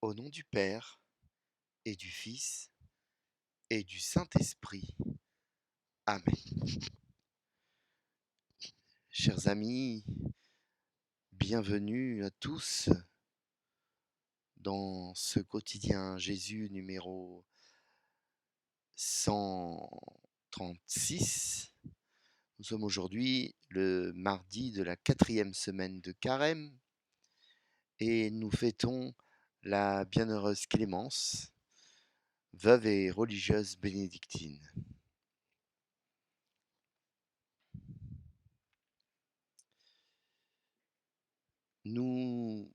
Au nom du Père, et du Fils, et du Saint-Esprit. Amen. Chers amis, bienvenue à tous dans ce quotidien Jésus numéro 136. Nous sommes aujourd'hui le mardi de la 4e semaine de Carême et nous fêtons la bienheureuse Clémence, veuve et religieuse bénédictine. Nous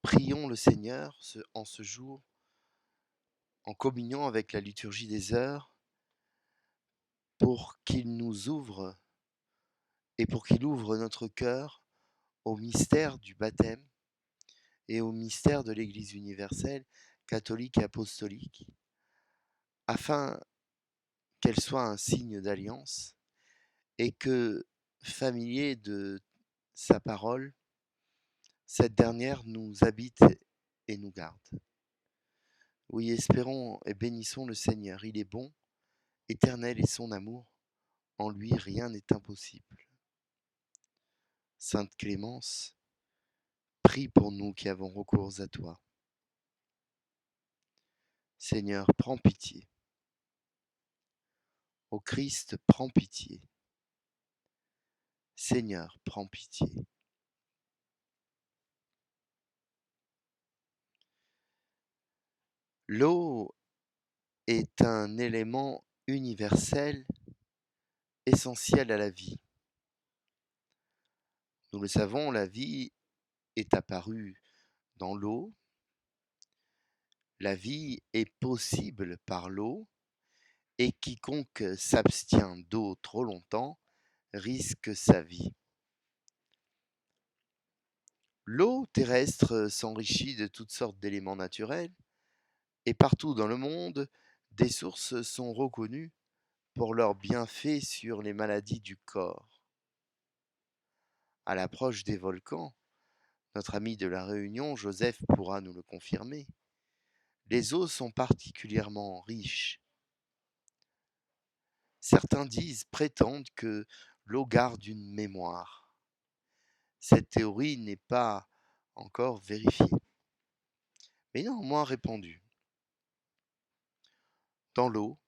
prions le Seigneur en ce jour, en communion avec la liturgie des heures, pour qu'il nous ouvre et pour qu'il ouvre notre cœur au mystère du baptême et au mystère de l'Église universelle, catholique et apostolique, afin qu'elle soit un signe d'alliance et que, familier de sa parole, cette dernière nous habite et nous garde. Oui, espérons et bénissons le Seigneur. Il est bon, éternel est son amour. En lui, rien n'est impossible. Sainte Clémence, prie pour nous qui avons recours à toi. Seigneur, prends pitié. Ô Christ, prends pitié. Seigneur, prends pitié. L'eau est un élément universel, essentiel à la vie. Nous le savons, la vie est apparue dans l'eau. La vie est possible par l'eau, et quiconque s'abstient d'eau trop longtemps risque sa vie. L'eau terrestre s'enrichit de toutes sortes d'éléments naturels, et partout dans le monde, des sources sont reconnues pour leurs bienfaits sur les maladies du corps. À l'approche des volcans, notre ami de la Réunion, Joseph, pourra nous le confirmer, les eaux sont particulièrement riches. Certains prétendent que l'eau garde une mémoire. Cette théorie n'est pas encore vérifiée, mais néanmoins répandue. Dans l'eau,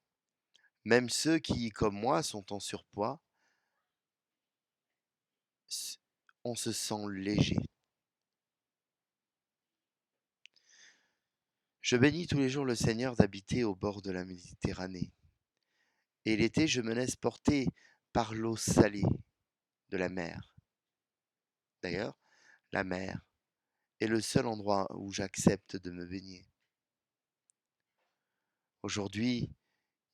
même ceux qui, comme moi, sont en surpoids, on se sent léger. Je bénis tous les jours le Seigneur d'habiter au bord de la Méditerranée. Et l'été, je me laisse porter par l'eau salée de la mer. D'ailleurs, la mer est le seul endroit où j'accepte de me baigner. Aujourd'hui,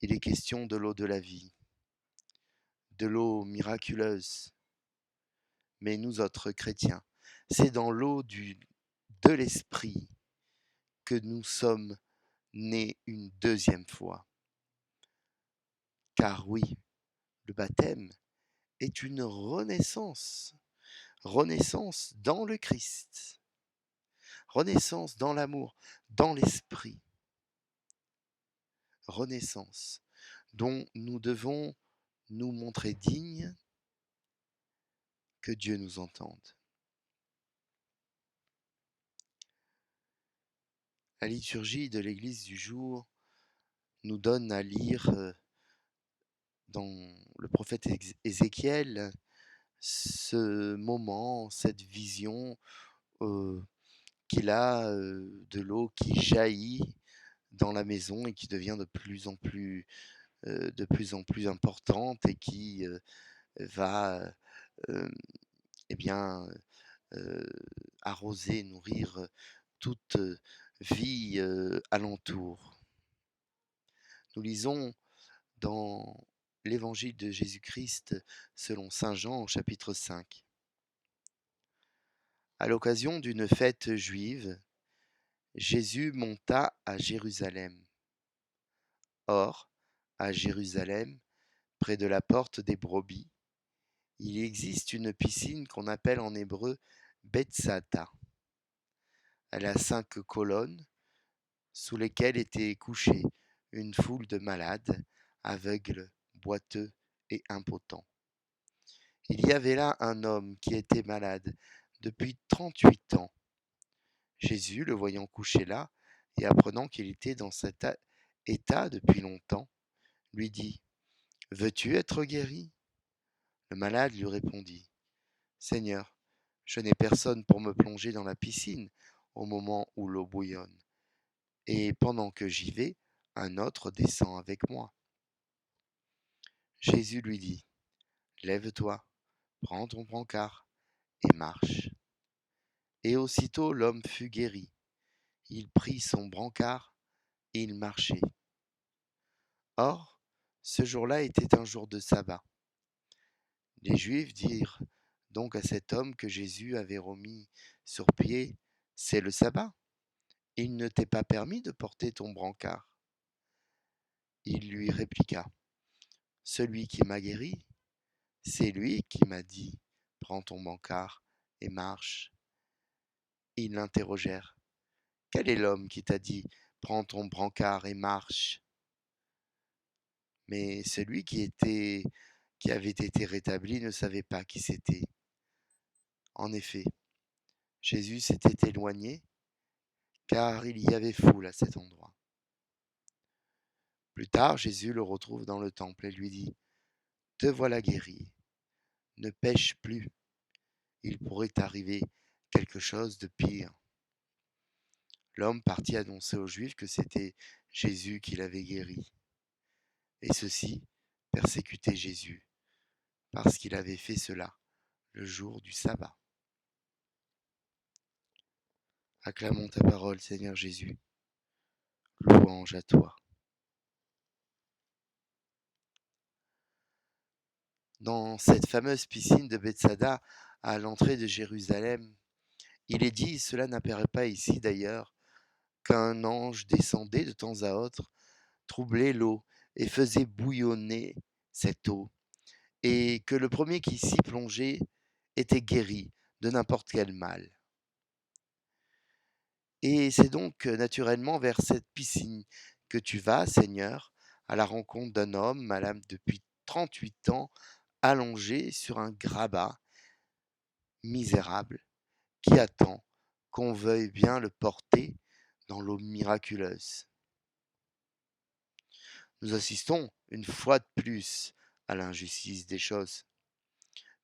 il est question de l'eau de la vie, de l'eau miraculeuse. Mais nous autres chrétiens, c'est dans l'eau de l'esprit que nous sommes nés une deuxième fois. Car oui, le baptême est une renaissance, renaissance dans le Christ, renaissance dans l'amour, dans l'esprit, renaissance dont nous devons nous montrer dignes, que Dieu nous entende. La liturgie de l'Église du jour nous donne à lire dans le prophète Ézéchiel ce moment, cette vision qu'il a de l'eau qui jaillit dans la maison et qui devient de plus en plus importante et qui va euh, eh bien, euh, arroser, nourrir toute vie alentour. Nous lisons dans l'évangile de Jésus-Christ selon saint Jean au chapitre 5. À l'occasion d'une fête juive, Jésus monta à Jérusalem. Or, à Jérusalem, près de la porte des brebis, il existe une piscine qu'on appelle en hébreu Bethsata. Elle a 5 colonnes sous lesquelles étaient couchés une foule de malades, aveugles, boiteux et impotents. Il y avait là un homme qui était malade depuis 38 ans. Jésus, le voyant couché là, et apprenant qu'il était dans cet état depuis longtemps, lui dit : « Veux-tu être guéri ? » Le malade lui répondit : « Seigneur, je n'ai personne pour me plonger dans la piscine au moment où l'eau bouillonne, et pendant que j'y vais, un autre descend avec moi. » Jésus lui dit : « Lève-toi, prends ton brancard et marche. » Et aussitôt l'homme fut guéri. Il prit son brancard et il marchait. Or, ce jour-là était un jour de sabbat. Les Juifs dirent donc à cet homme que Jésus avait remis sur pied : « C'est le sabbat. Il ne t'est pas permis de porter ton brancard. » Il lui répliqua : « Celui qui m'a guéri, c'est lui qui m'a dit : prends ton brancard et marche. » Ils l'interrogèrent : « Quel est l'homme qui t'a dit : prends ton brancard et marche ? » Mais celui qui avait été rétabli ne savait pas qui c'était. En effet, Jésus s'était éloigné, car il y avait foule à cet endroit. Plus tard, Jésus le retrouve dans le temple et lui dit : « Te voilà guéri, ne pêche plus, il pourrait t'arriver quelque chose de pire. » L'homme partit annoncer aux Juifs que c'était Jésus qui l'avait guéri. Et ceux-ci persécutaient Jésus, parce qu'il avait fait cela le jour du sabbat. Acclamons ta parole, Seigneur Jésus. Louange à toi. Dans cette fameuse piscine de Bethsada, à l'entrée de Jérusalem, il est dit, cela n'apparaît pas ici d'ailleurs, qu'un ange descendait de temps à autre, troublait l'eau et faisait bouillonner cette eau, et que le premier qui s'y plongeait était guéri de n'importe quel mal. Et c'est donc naturellement vers cette piscine que tu vas, Seigneur, à la rencontre d'un homme malade depuis 38 ans, allongé sur un grabat, misérable, qui attend qu'on veuille bien le porter dans l'eau miraculeuse. Nous assistons une fois de plus à l'injustice des choses,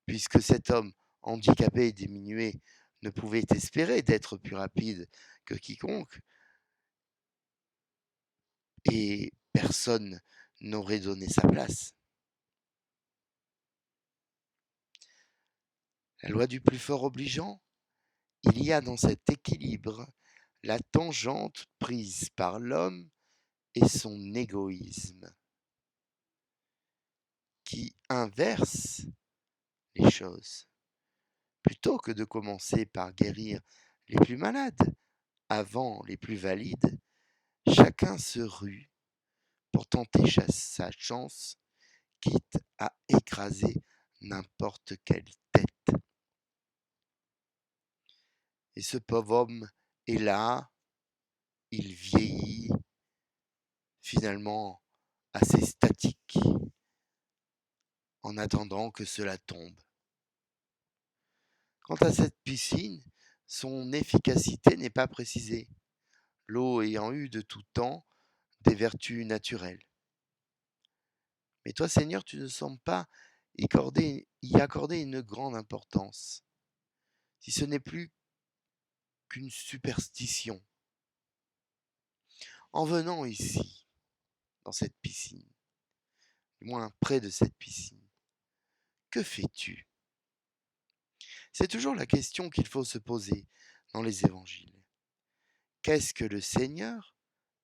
puisque cet homme handicapé et diminué ne pouvait espérer d'être plus rapide que quiconque, et personne n'aurait donné sa place. La loi du plus fort obligeant, il y a dans cet équilibre la tangente prise par l'homme et son égoïsme, qui inverse les choses. Plutôt que de commencer par guérir les plus malades avant les plus valides, chacun se rue pour tenter sa chance, quitte à écraser n'importe quelle tête. Et ce pauvre homme est là, il vieillit, finalement assez statique, en attendant que cela tombe. Quant à cette piscine, son efficacité n'est pas précisée, l'eau ayant eu de tout temps des vertus naturelles. Mais toi, Seigneur, tu ne sembles pas y accorder une grande importance, si ce n'est plus qu'une superstition. En venant ici, dans cette piscine, du moins près de cette piscine, que fais-tu ? C'est toujours la question qu'il faut se poser dans les évangiles. Qu'est-ce que le Seigneur,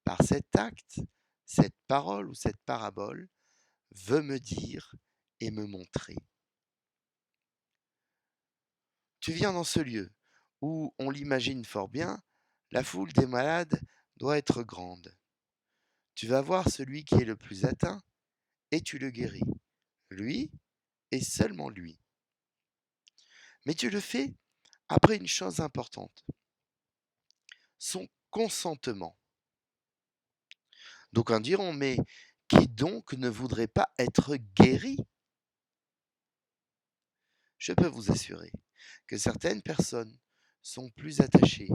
par cet acte, cette parole ou cette parabole, veut me dire et me montrer ? Tu viens dans ce lieu où, on l'imagine fort bien, la foule des malades doit être grande. Tu vas voir celui qui est le plus atteint et tu le guéris, lui et seulement lui. Mais tu le fais après une chose importante. son consentement. D'aucuns diront, mais qui donc ne voudrait pas être guéri? Je peux vous assurer que certaines personnes sont plus attachées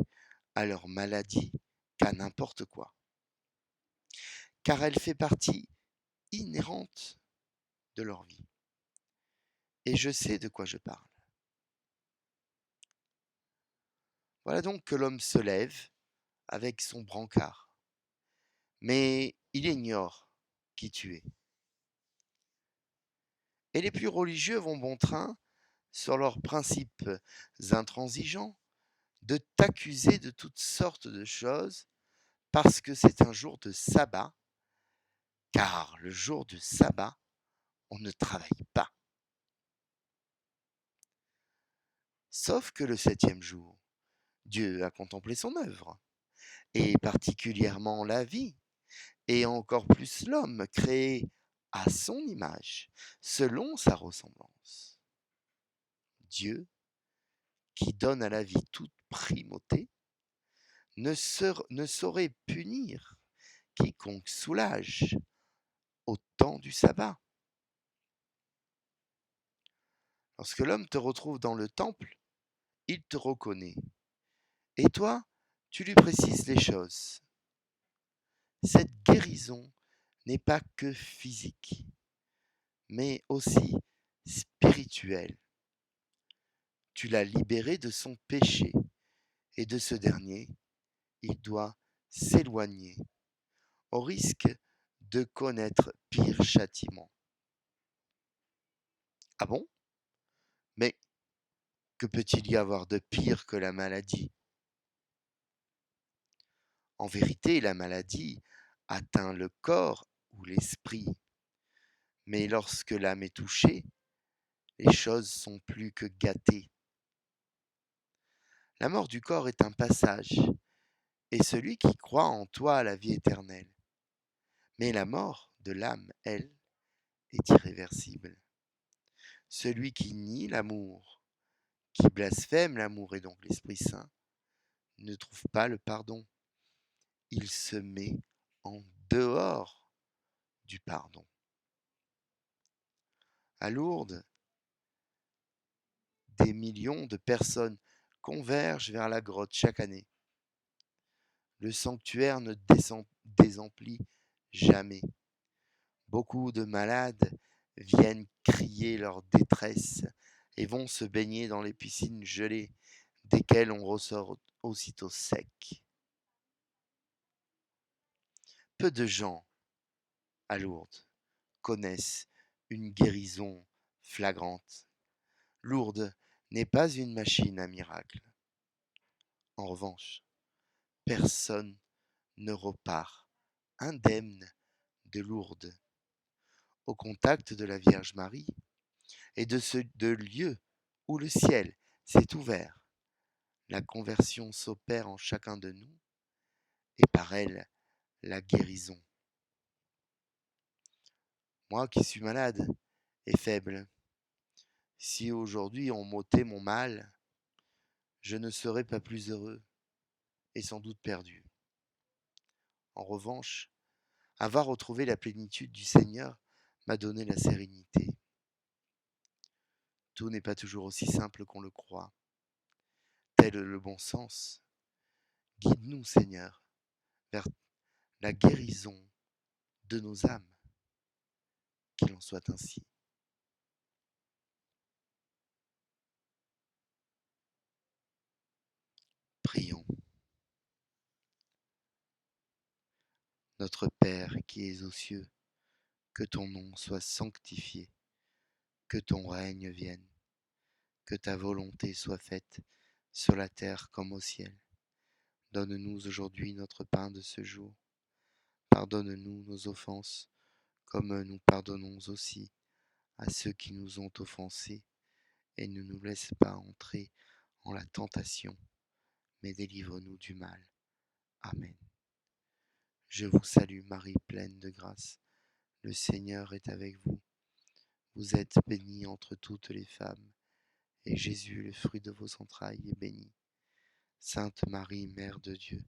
à leur maladie qu'à n'importe quoi, car elle fait partie inhérente de leur vie. Et je sais de quoi je parle. Voilà donc que l'homme se lève avec son brancard, mais il ignore qui tu es. Et les plus religieux vont bon train, sur leurs principes intransigeants, de t'accuser de toutes sortes de choses parce que c'est un jour de sabbat, car le jour de sabbat, on ne travaille pas. Sauf que le septième jour, Dieu a contemplé son œuvre, et particulièrement la vie, et encore plus l'homme créé à son image, selon sa ressemblance. Dieu, qui donne à la vie toute primauté, ne saurait punir quiconque soulage au temps du sabbat. Lorsque l'homme te retrouve dans le temple, il te reconnaît. Et toi, tu lui précises les choses. Cette guérison n'est pas que physique, mais aussi spirituelle. Tu l'as libéré de son péché, et de ce dernier, il doit s'éloigner, au risque de connaître pire châtiment. Ah bon? Mais que peut-il y avoir de pire que la maladie? En vérité, la maladie atteint le corps ou l'esprit, mais lorsque l'âme est touchée, les choses sont plus que gâtées. La mort du corps est un passage, et celui qui croit en toi a la vie éternelle. Mais la mort de l'âme, elle, est irréversible. Celui qui nie l'amour, qui blasphème l'amour et donc l'Esprit Saint, ne trouve pas le pardon. Il se met en dehors du pardon. À Lourdes, des millions de personnes convergent vers la grotte chaque année. Le sanctuaire ne désemplit jamais. Beaucoup de malades viennent crier leur détresse et vont se baigner dans les piscines gelées, desquelles on ressort aussitôt sec. Peu de gens à Lourdes connaissent une guérison flagrante. Lourdes n'est pas une machine à miracle. En revanche, personne ne repart indemne de Lourdes. Au contact de la Vierge Marie et de ce lieu où le ciel s'est ouvert, la conversion s'opère en chacun de nous et par elle la guérison. Moi qui suis malade et faible, si aujourd'hui on m'ôtait mon mal, je ne serais pas plus heureux et sans doute perdu. En revanche, avoir retrouvé la plénitude du Seigneur m'a donné la sérénité. Tout n'est pas toujours aussi simple qu'on le croit. Tel le bon sens. Guide-nous, Seigneur, vers la guérison de nos âmes. Qu'il en soit ainsi. Prions. Notre Père qui es aux cieux, que ton nom soit sanctifié, que ton règne vienne, que ta volonté soit faite sur la terre comme au ciel. Donne-nous aujourd'hui notre pain de ce jour. Pardonne-nous nos offenses, comme nous pardonnons aussi à ceux qui nous ont offensés, et ne nous laisse pas entrer en la tentation, mais délivre-nous du mal. Amen. Je vous salue Marie, pleine de grâce. Le Seigneur est avec vous. Vous êtes bénie entre toutes les femmes, et Jésus, le fruit de vos entrailles, est béni. Sainte Marie, Mère de Dieu,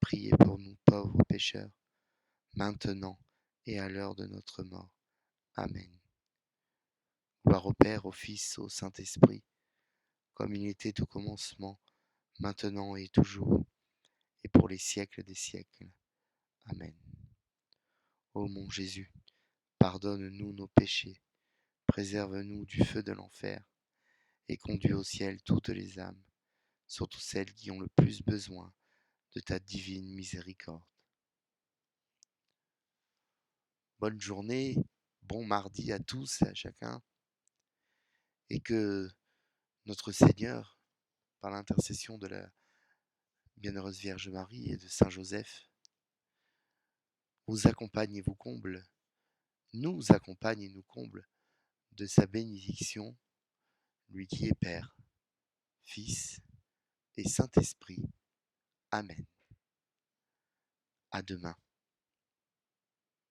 priez pour nous pauvres pécheurs, maintenant et à l'heure de notre mort. Amen. Gloire au Père, au Fils, au Saint-Esprit, comme il était au commencement, maintenant et toujours, et pour les siècles des siècles. Amen. Ô mon Jésus, pardonne-nous nos péchés, préserve-nous du feu de l'enfer, et conduis au ciel toutes les âmes, surtout celles qui ont le plus besoin de ta divine miséricorde. Bonne journée, bon mardi à tous et à chacun, et que notre Seigneur, par l'intercession de la Bienheureuse Vierge Marie et de Saint Joseph, vous accompagne et vous comble, nous accompagne et nous comble de sa bénédiction, lui qui est Père, Fils et Saint-Esprit. Amen. À demain.